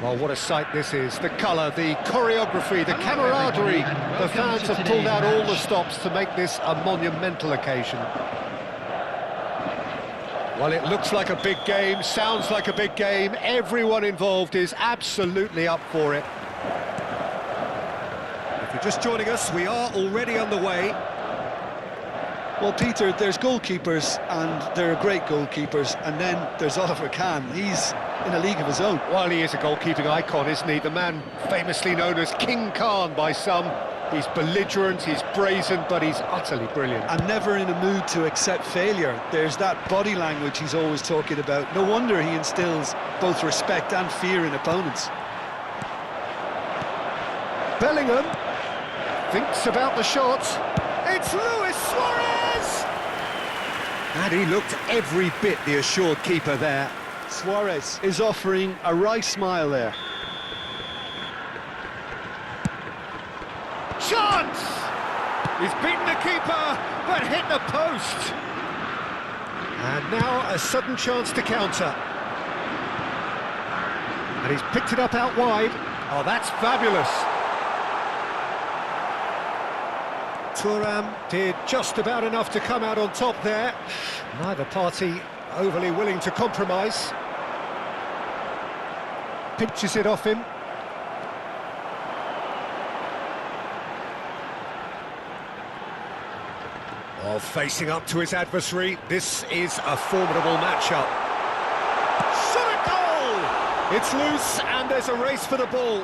Well, what a sight this is. The colour, the choreography, the camaraderie. The fans have pulled out all the stops to make this a monumental occasion. Well, it looks like a big game, sounds like a big game. Everyone involved is absolutely up for it. If you're just joining us, we are already underway. Well, Peter, there's goalkeepers, and there are great goalkeepers, and then there's Oliver Kahn. He's in a league of his own. Well, he is a goalkeeping icon, isn't he? The man famously known as King Khan by some. He's belligerent, he's brazen, but he's utterly brilliant. And never in a mood to accept failure. There's that body language he's always talking about. No wonder he instills both respect and fear in opponents. Bellingham thinks about the shot. It's Luis Suarez! And he looked every bit the assured keeper there. Suarez is offering a wry smile there. Chance! He's beaten the keeper, but hit the post. And now a sudden chance to counter. And he's picked it up out wide. Oh, that's fabulous. Thuram did just about enough to come out on top there. Neither party overly willing to compromise. Pinches it off him. Oh, facing up to his adversary, this is a formidable matchup. Shot a goal! It's loose and there's a race for the ball.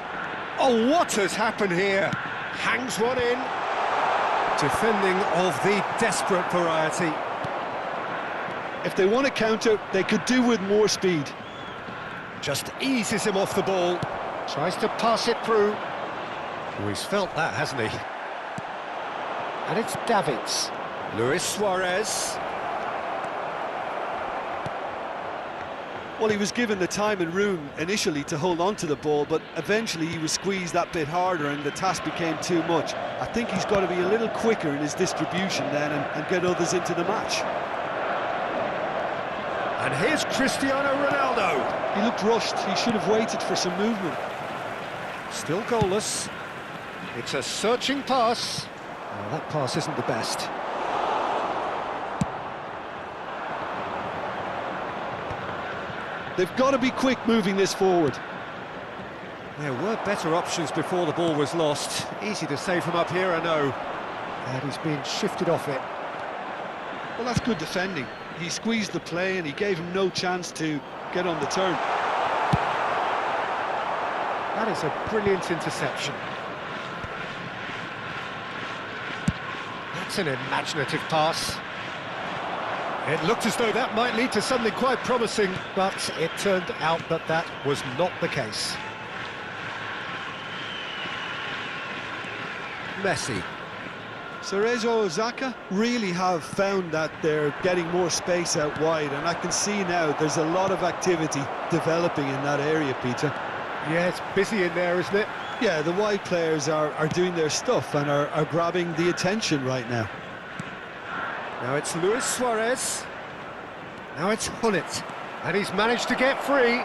Oh, what has happened here? Hangs one in. Defending of the desperate variety. If they want to counter, they could do with more speed. Just eases him off the ball. Tries to pass it through. Oh, he's felt that, hasn't he? And it's Davids. Luis Suarez. Well, he was given the time and room initially to hold on to the ball, but eventually he was squeezed that bit harder and the task became too much. I think he's got to be a little quicker in his distribution then and get others into the match. And here's Cristiano Ronaldo. He looked rushed. He should have waited for some movement. Still goalless. It's a searching pass. Oh, that pass isn't the best. They've got to be quick moving this forward. There were better options before the ball was lost. Easy to say from up here, I know. And he's being shifted off it. Well, that's good defending. He squeezed the play and he gave him no chance to get on the turn. That is a brilliant interception. That's an imaginative pass. It looked as though that might lead to something quite promising, but it turned out that that was not the case. Messi. Cerezo Osaka really have found that they're getting more space out wide, and I can see now there's a lot of activity developing in that area, Peter. Yeah, it's busy in there, isn't it? Yeah, the wide players are doing their stuff and are grabbing the attention right now. Now it's Luis Suarez. Now it's Hullet. And he's managed to get free.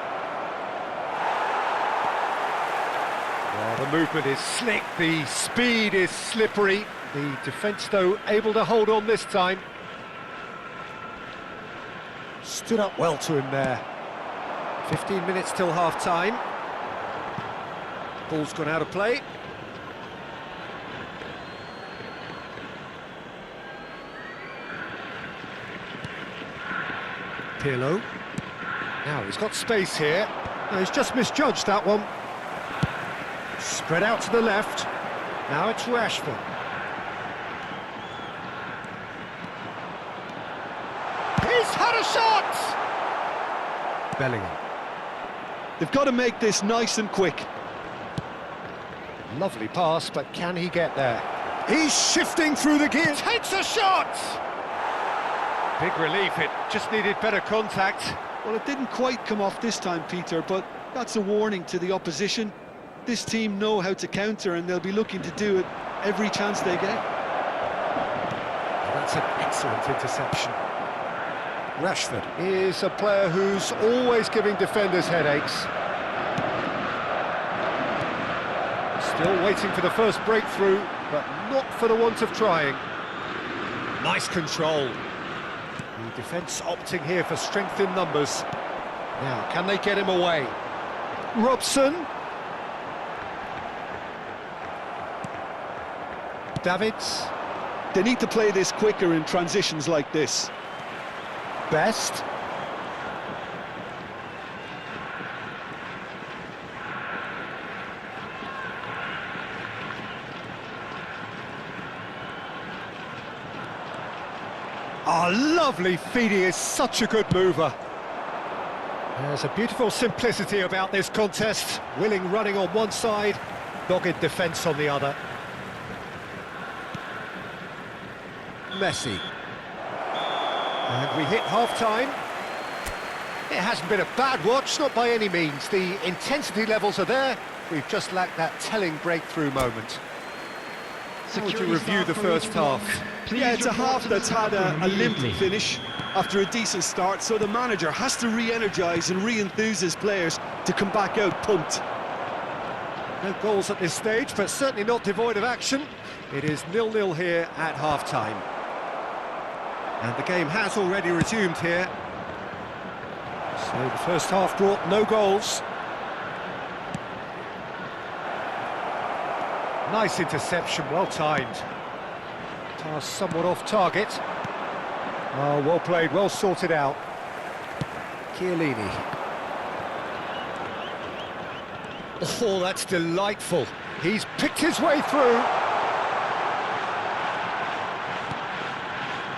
Well, the movement is slick, the speed is slippery. The defence, though, able to hold on this time. Stood up well to him there. 15 minutes till half-time. Ball's gone out of play. Pirlo. Now he's got space here. No, he's just misjudged that one. Spread out to the left. Now it's Rashford. He's had a shot! Bellingham. They've got to make this nice and quick. Lovely pass, but can he get there? He's shifting through the gears. Takes a shot! Big relief, it just needed better contact. Well, it didn't quite come off this time, Peter, but that's a warning to the opposition. This team know how to counter and they'll be looking to do it every chance they get. Oh, that's an excellent interception. Rashford is a player who's always giving defenders headaches. Still waiting for the first breakthrough, but not for the want of trying. Nice control. The defence opting here for strength in numbers. Now, can they get him away? Robson. Davids. They need to play this quicker in transitions like this. Best. Oh, lovely feed. He is such a good mover. There's a beautiful simplicity about this contest. Willing running on one side, dogged defence on the other. Messi. And we hit half-time. It hasn't been a bad watch, not by any means. The intensity levels are there. We've just lacked that telling breakthrough moment. How would you review the first half? Yeah, it's a half that's had a limp finish after a decent start, so the manager has to re-energise and re-enthuse his players to come back out pumped. No goals at this stage, but certainly not devoid of action. It is 0-0 here at half-time. And the game has already resumed here. So the first half brought no goals. Nice interception, well timed. Pass somewhat off target. Oh, well played, well sorted out. Chiellini. Oh, that's delightful. He's picked his way through.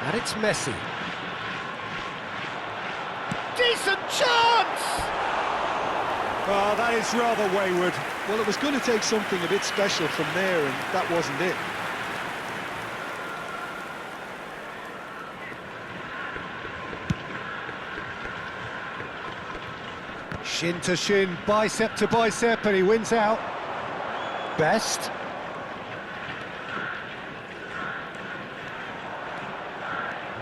And it's Messi. Decent chance! Oh, that is rather wayward. Well, it was going to take something a bit special from there, and that wasn't it. Shin to shin, bicep to bicep, and he wins out. Best.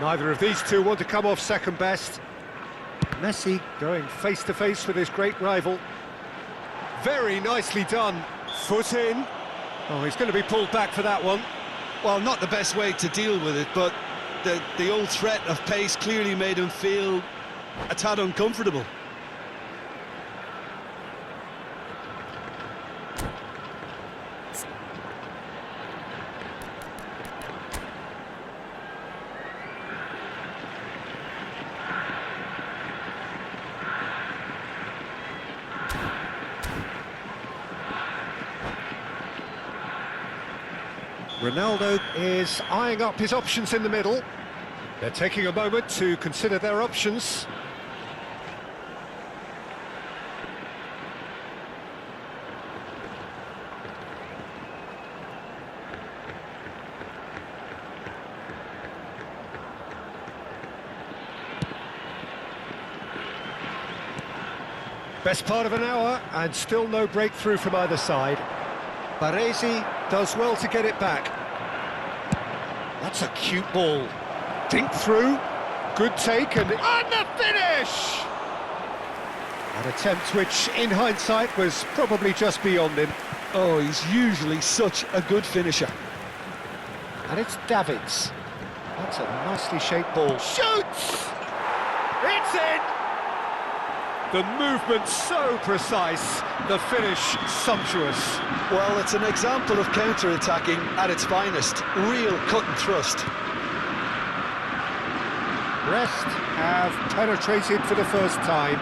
Neither of these two want to come off second best. Messi going face-to-face with his great rival. Very nicely done. Foot in. Oh, he's going to be pulled back for that one. Well, not the best way to deal with it, but the old threat of pace clearly made him feel a tad uncomfortable. Ronaldo is eyeing up his options in the middle. They're taking a moment to consider their options. Best part of an hour and still no breakthrough from either side. Baresi does well to get it back. That's a cute ball. Dink through, good take, and the finish! An attempt which, in hindsight, was probably just beyond him. Oh, he's usually such a good finisher. And it's Davids. That's a nicely shaped ball. Shoots! It's in! The movement so precise, the finish sumptuous. Well, it's an example of counter-attacking at its finest. Real cut and thrust. Brest have penetrated for the first time.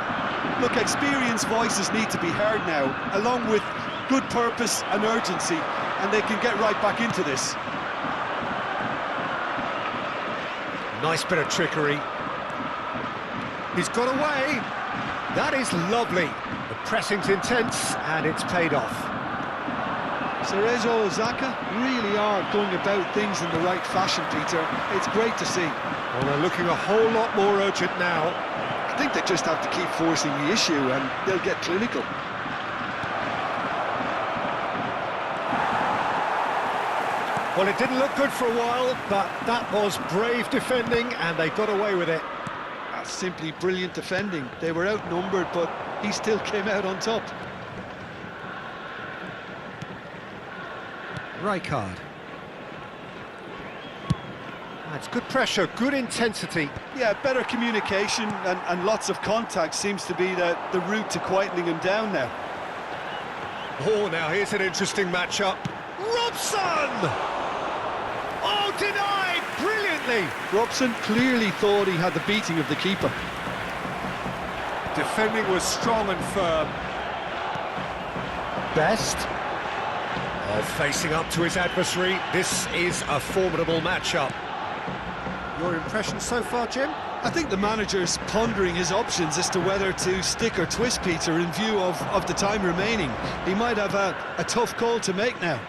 Look, experienced voices need to be heard now, along with good purpose and urgency, and they can get right back into this. Nice bit of trickery. He's got away. That is lovely. The pressing's intense, and it's paid off. Cerezo Osaka really are going about things in the right fashion, Peter. It's great to see. Well, they're looking a whole lot more urgent now. I think they just have to keep forcing the issue, and they'll get clinical. Well, it didn't look good for a while, but that was brave defending, and they got away with it. That's simply brilliant defending. They were outnumbered, but he still came out on top. Rijkaard. That's good pressure, good intensity. Yeah, better communication and lots of contact seems to be the route to quietening him down now. Oh, now here's an interesting matchup. Robson! Oh, denied brilliantly. Robson clearly thought he had the beating of the keeper. Defending was strong and firm. Best. Oh, facing up to his adversary. This is a formidable matchup. Your impression so far, Jim? I think the manager's pondering his options as to whether to stick or twist Peter in view of the time remaining. He might have a tough call to make now.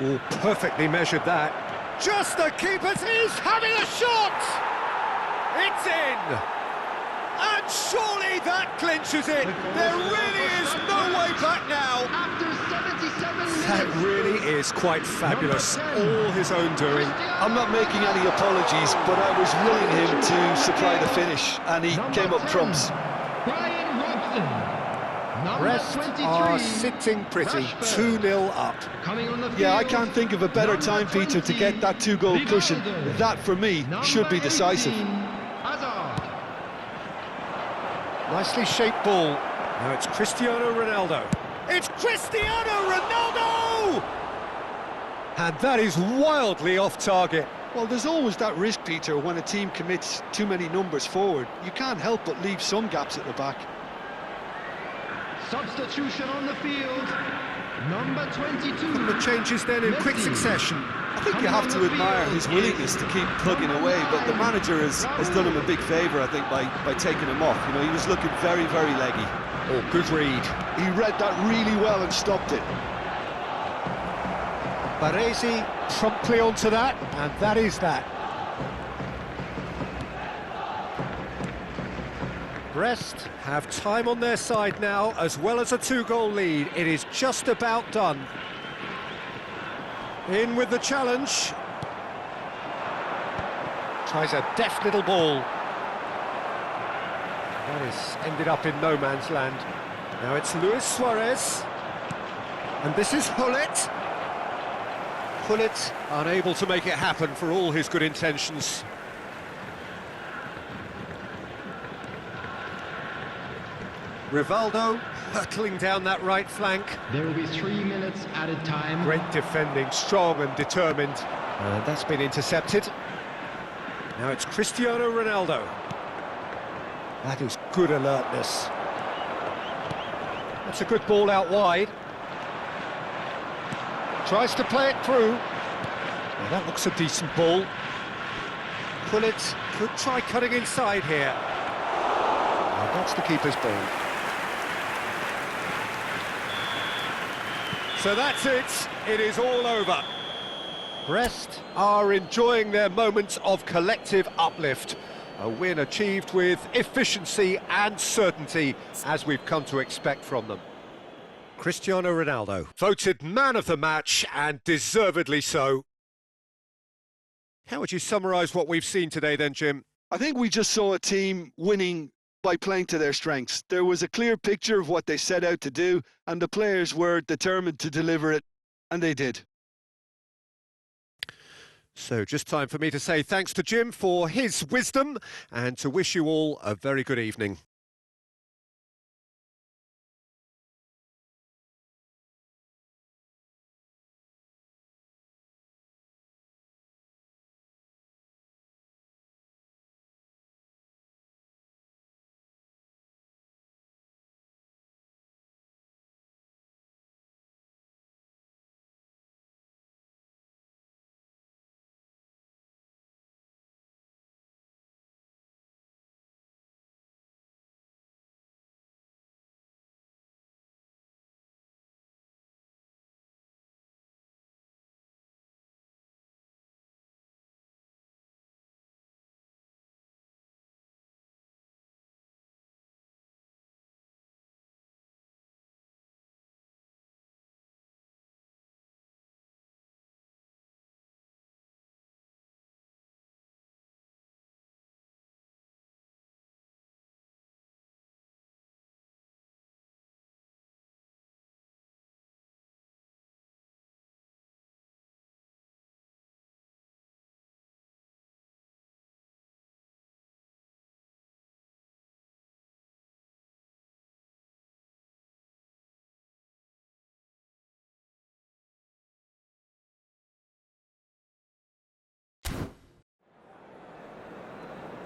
Oh, perfectly measured that. Just the keeper's, he's having a shot! It's in! And surely that clinches it! There really is no way back now! After 77 minutes. That really is quite fabulous. All his own doing. I'm not making any apologies, but I was willing him to supply the finish, and he came up trumps. Brian Robson. Rest are sitting pretty, 2-0 up. Coming on the field. Yeah, I can't think of a better time, Peter, to get that two-goal cushion. That, for me, should be decisive. Hazard. Nicely shaped ball. Now it's Cristiano Ronaldo. It's Cristiano Ronaldo! And that is wildly off target. Well, there's always that risk, Peter, when a team commits too many numbers forward. You can't help but leave some gaps at the back. Substitution on the field. Number 22. The changes then in quick succession. I think you have to admire his willingness to keep plugging away, but the manager has done him a big favour, I think, by taking him off. You know, he was looking very, very leggy. Oh, good read. He read that really well and stopped it. Baresi promptly onto that, and that is that. Brest have time on their side now, as well as a two-goal lead. It is just about done. In with the challenge. Tries a deft little ball. That is ended up in no man's land. Now it's Luis Suarez. And this is Hullet. Hullet unable to make it happen for all his good intentions. Rivaldo hurtling down that right flank. There will be 3 minutes added time. Great defending, strong and determined. And that's been intercepted. Now it's Cristiano Ronaldo. That is good alertness. That's a good ball out wide. Tries to play it through. Well, that looks a decent ball. Hullet could try cutting inside here. Well, that's the keeper's ball. So that's it. It is all over. Brest are enjoying their moments of collective uplift. A win achieved with efficiency and certainty, as we've come to expect from them. Cristiano Ronaldo, voted man of the match, and deservedly so. How would you summarise what we've seen today then, Jim? I think we just saw a team winning by playing to their strengths. There was a clear picture of what they set out to do, and the players were determined to deliver it, and they did. So just time for me to say thanks to Jim for his wisdom, and to wish you all a very good evening.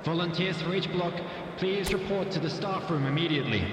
Volunteers for each block, please report to the staff room immediately.